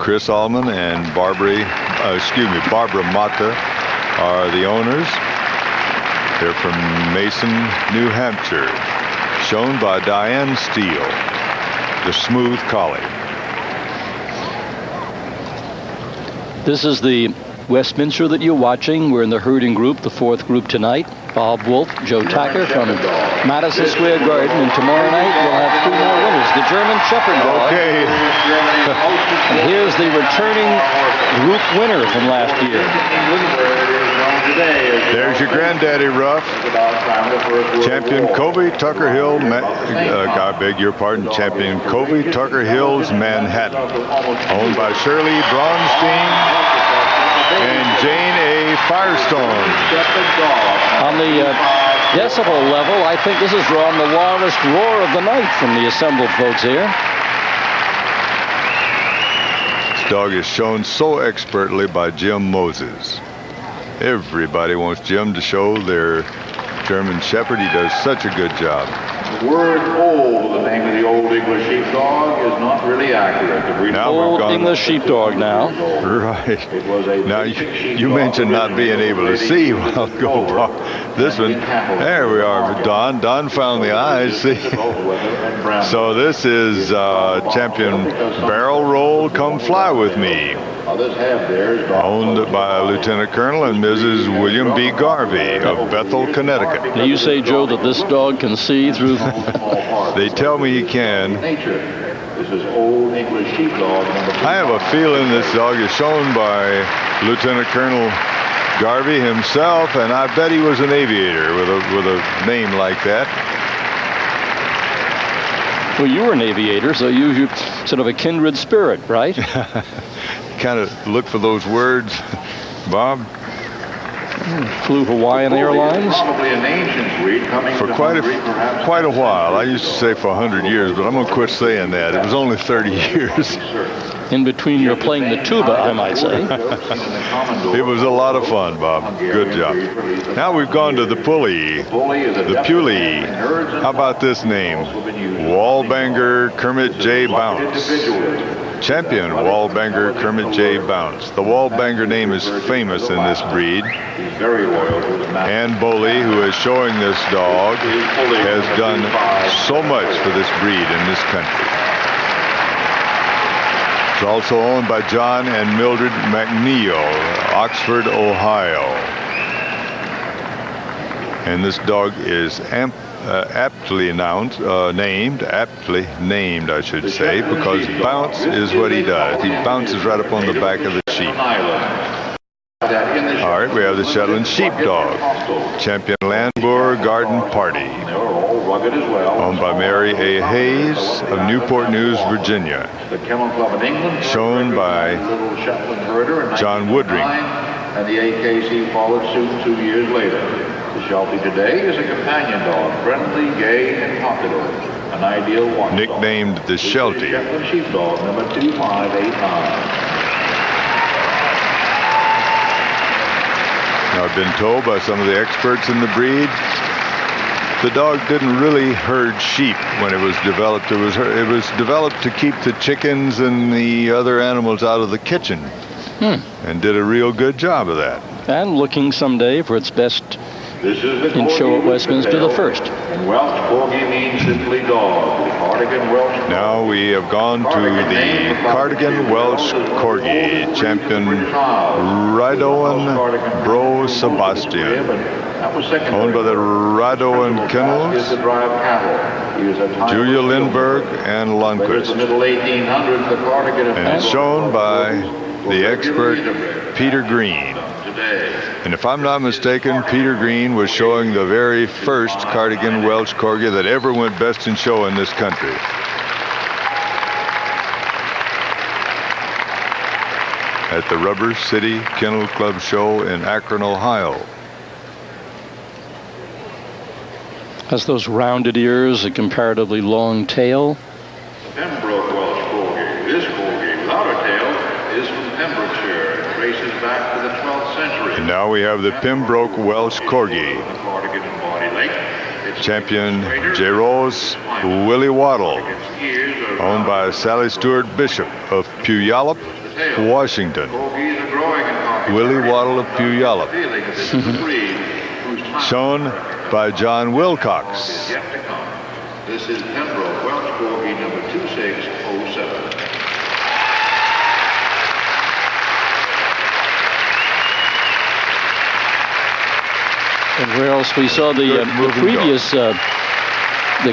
Chris Allman and Barbara Mata are the owners. They're from Mason, New Hampshire. Shown by Diane Steele, the smooth collie. This is the Westminster that you're watching. We're in the herding group, the fourth group tonight. Bob Wolf, Joe Tucker from Madison Square Garden. And tomorrow night we'll have two more winners. The German Shepherd dog. Okay. And here's the returning group winner from last year. There's your granddaddy, Ruff. Champion Covy-Tucker Hill, I beg your pardon, Champion Covy-Tucker Hills, Manhattan. Owned by Shirley Braunstein and Jane A. Firestone. On the decibel level, I think this is drawing the loudest roar of the night from the assembled folks here. This dog is shown so expertly by Jim Moses. Everybody wants Jim to show their German Shepherd. He does such a good job. The word old, the name of the Old English Sheepdog, is not really accurate. Old English Sheepdog now. Right. Now, you mentioned not being able to see a while ago. This one, there we are, Don. Don found the eyes, see? So this is Champion Barrel Roll, Come Fly With Me. Owned by Lieutenant Colonel and Mrs. William B. Garvey of Bethel, Connecticut. Now you say, Joe, that this dog can see through... They tell me he can. This is Old English Sheepdog. I have a feeling this dog is shown by Lieutenant Colonel Garvey himself, and I bet he was an aviator with a name like that. Well, you were an aviator, so you're sort of a kindred spirit, right? Kind of look for those words, Bob. Flew Hawaiian Airlines? For quite a while. I used to say for 100 years, but I'm going to quit saying that. It was only 30 years. In between you're playing the tuba, I might say. It was a lot of fun, Bob. Good job. Now we've gone to the pulley, the Pulley. How about this name? Wallbanger Kermit J. Bounce. Champion Wallbanger Kermit J. Bounce. The Wallbanger name is famous in this breed. Ann Boley, who is showing this dog, has done so much for this breed in this country. It's also owned by John and Mildred McNeil, Oxford, Ohio. And this dog is aptly named, I should say, because bounce is what he does. He bounces right up on the back of the sheep. All right, we have the Shetland Sheepdog, Champion Landboer Garden Party, owned by Mary A. Hayes of Newport News, Virginia, shown by John Woodring. And the AKC followed suit 2 years later. The Sheltie today is a companion dog, friendly, gay, and popular. An ideal watchdog. Nicknamed the Sheltie. Shetland Sheepdog, number 2589. Now, I've been told by some of the experts in the breed, the dog didn't really herd sheep when it was developed. It was developed to keep the chickens and the other animals out of the kitchen. And did a real good job of that. And looking someday for its best in show at Westminster, the first. And Welsh Corgi means simply dog. Cardigan Welsh. Now we have gone to the Cardigan Welsh Corgi, Champion Ridoan Bro Sebastian, owned by the Ridoan Kennels, Julia Lindbergh and Lundquist. And it's shown by the expert Peter Green. And if I'm not mistaken, Peter Green was showing the very first Cardigan Welsh Corgi that ever went best in show in this country. At the Rubber City Kennel Club show in Akron, Ohio. Has those rounded ears, a comparatively long tail. Pembroke Welsh Corgi. This Corgi, without a tail, is from Pembrokeshire. It traces back to the 12th century. And now we have the Pembroke Welsh Corgi. Champion J. Rose Willie Waddle. owned by Sally Stewart Bishop of Puyallup, Washington. Willie Waddle of Puyallup. Shown by John Wilcox. This is Pembroke Welsh Corgi number 2607. And where else we saw the previous, the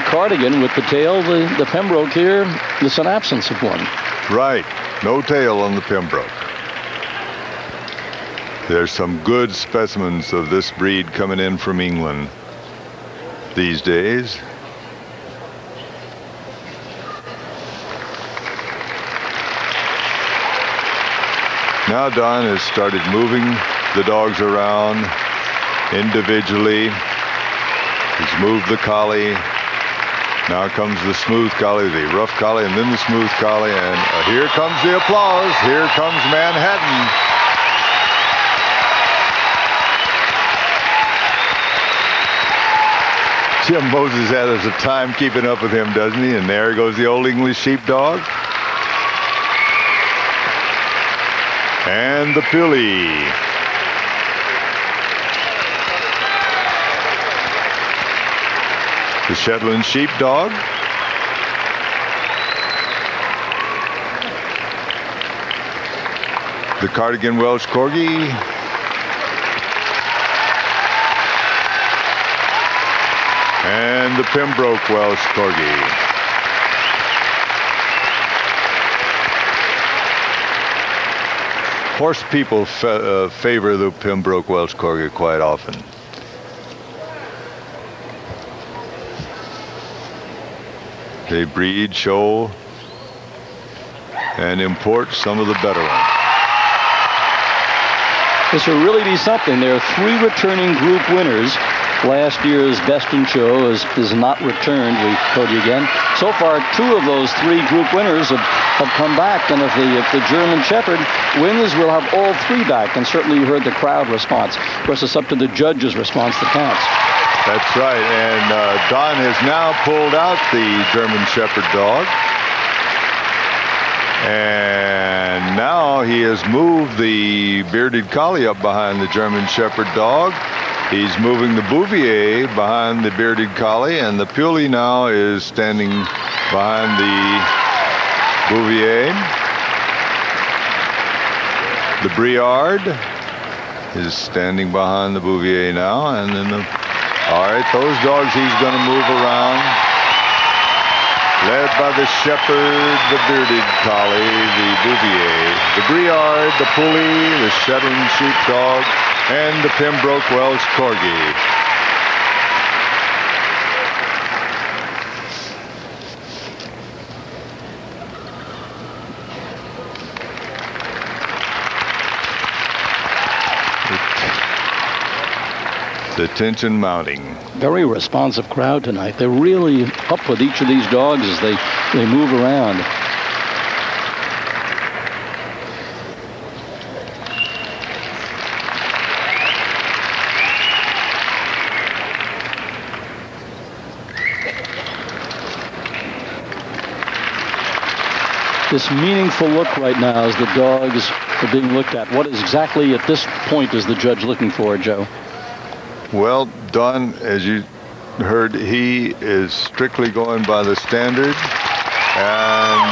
Cardigan with the tail, the Pembroke here, there's an absence of one. Right, no tail on the Pembroke. There's some good specimens of this breed coming in from England these days. Now Don has started moving the dogs around individually. He's moved the collie. Now comes the smooth collie, the rough collie, and then the smooth collie. And here comes the applause. Here comes Manhattan. Jim Moses has a time keeping up with him, doesn't he? And there goes the Old English Sheepdog. And the filly. The Shetland Sheepdog. The Cardigan Welsh Corgi. And the Pembroke Welsh Corgi. Horse people favor the Pembroke Welsh Corgi quite often. They breed, show, and import some of the better ones. This will really be something. There are 3 returning group winners. Last year's Best in Show is not returned. We told you again. So far, 2 of those 3 group winners have come back. And if the German Shepherd wins, we'll have all 3 back. And certainly you heard the crowd response. Of course, it's up to the judges' response that counts. That's right. And Don has now pulled out the German Shepherd dog. And now he has moved the bearded collie up behind the German Shepherd dog. He's moving the Bouvier behind the bearded collie, and the Puli now is standing behind the Bouvier. The Briard is standing behind the Bouvier now, and then all right, those dogs he's going to move around. Led by the Shepherd, the bearded collie, the Bouvier, the Briard, the Puli, the Shetland Sheepdog, and the Pembroke Welsh Corgi. The tension mounting. Very responsive crowd tonight. They're really up with each of these dogs as they move around. This meaningful look right now as the dogs are being looked at. What is exactly at this point is the judge looking for, Joe? Well, Don, as you heard, he is strictly going by the standard, and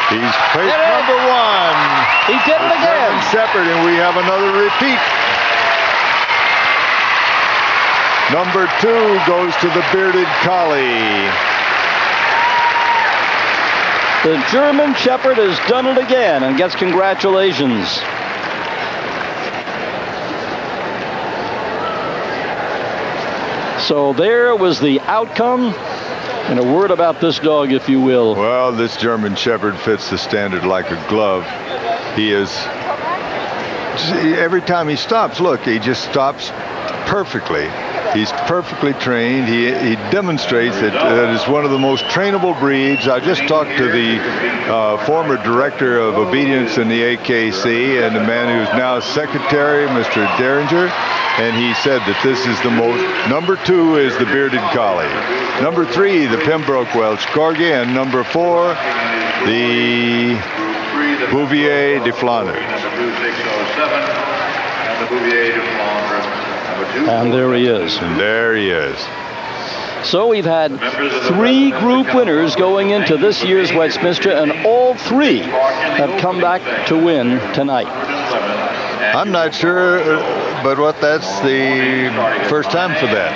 he's placed number 1. He did it again. Shepherd, and we have another repeat. Number 2 goes to the bearded collie. The German Shepherd has done it again and gets congratulations. So there was the outcome, and a word about this dog, if you will. Well, this German Shepherd fits the standard like a glove. He is, every time he stops, look, he just stops perfectly. He's perfectly trained. He demonstrates that it's one of the most trainable breeds. I just talked to the former director of obedience in the AKC and the man who's now secretary, Mr. Derringer. and he said that this is the most. Number 2 is the bearded collie. Number 3, the Pembroke Welsh Corgi, and number 4, the Bouvier de Flandres. And there he is. And there he is. So we've had 3 group winners going into this year's Westminster, and all 3 have come back to win tonight. I'm not sure, but that's the first time for that.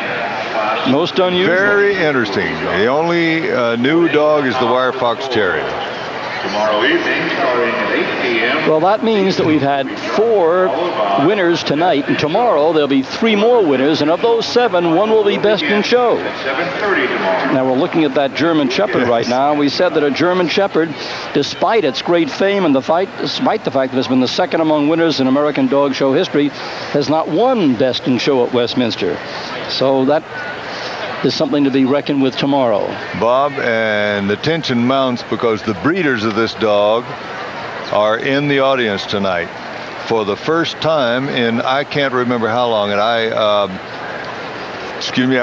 Most unusual. Very interesting. The only new dog is the Wire Fox Terrier. Tomorrow evening, starting at 8 p.m. Well, that means that we've had 4 winners tonight, and tomorrow there'll be 3 more winners, and of those 7, 1 will be best in show. 7:30 tomorrow. Now, we're looking at that German Shepherd right now. We said that a German Shepherd, despite its great fame in the fight, despite the fact that it's been the second among winners in American dog show history, has not won best in show at Westminster. So that is something to be reckoned with tomorrow. Bob, and the tension mounts because the breeders of this dog are in the audience tonight for the first time in I can't remember how long. And I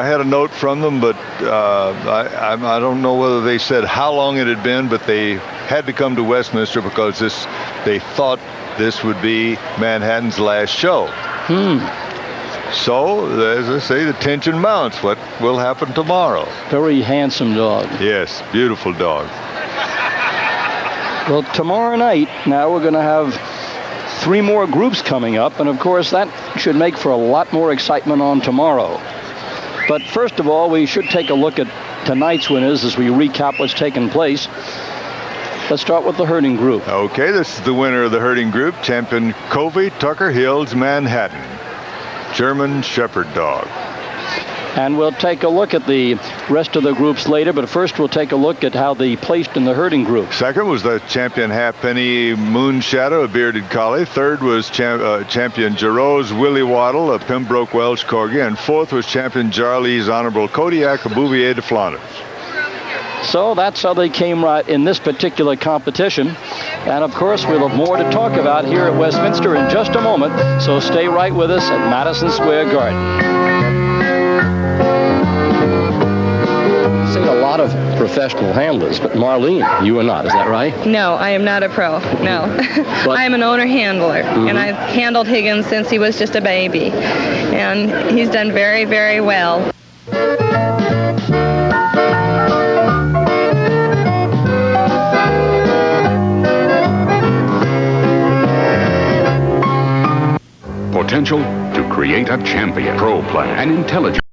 had a note from them, but I don't know whether they said how long it had been, but they had to come to Westminster because they thought this would be Manhattan's last show. So, as I say, the tension mounts. What will happen tomorrow? Very handsome dog. Yes, beautiful dog. Well, tomorrow night, now we're going to have 3 more groups coming up, and of course that should make for a lot more excitement on tomorrow. But first of all, we should take a look at tonight's winners as we recap what's taken place. Let's start with the herding group. Okay, this is the winner of the herding group, champion Covy-Tucker Hills Manhattan, German Shepherd dog. And we'll take a look at the rest of the groups later, but first we'll take a look at how they placed in the herding group. Second was the champion Halfpenny Moonshadow, a bearded collie. Third was champion Jarreau's Willie Waddle, a Pembroke Welsh Corgi. And fourth was champion Jarley's Honorable Kodiak, a Bouvier de Flandres. So that's how they came right in this particular competition. And of course, we'll have more to talk about here at Westminster in just a moment. So stay right with us at Madison Square Garden. Seen a lot of professional handlers, but Marlene, you are not, is that right? No, I am not a pro, no. I am an owner handler, and I've handled Higgins since he was just a baby. And he's done very, very well. Potential to create a champion. Pro Plan. An intelligent.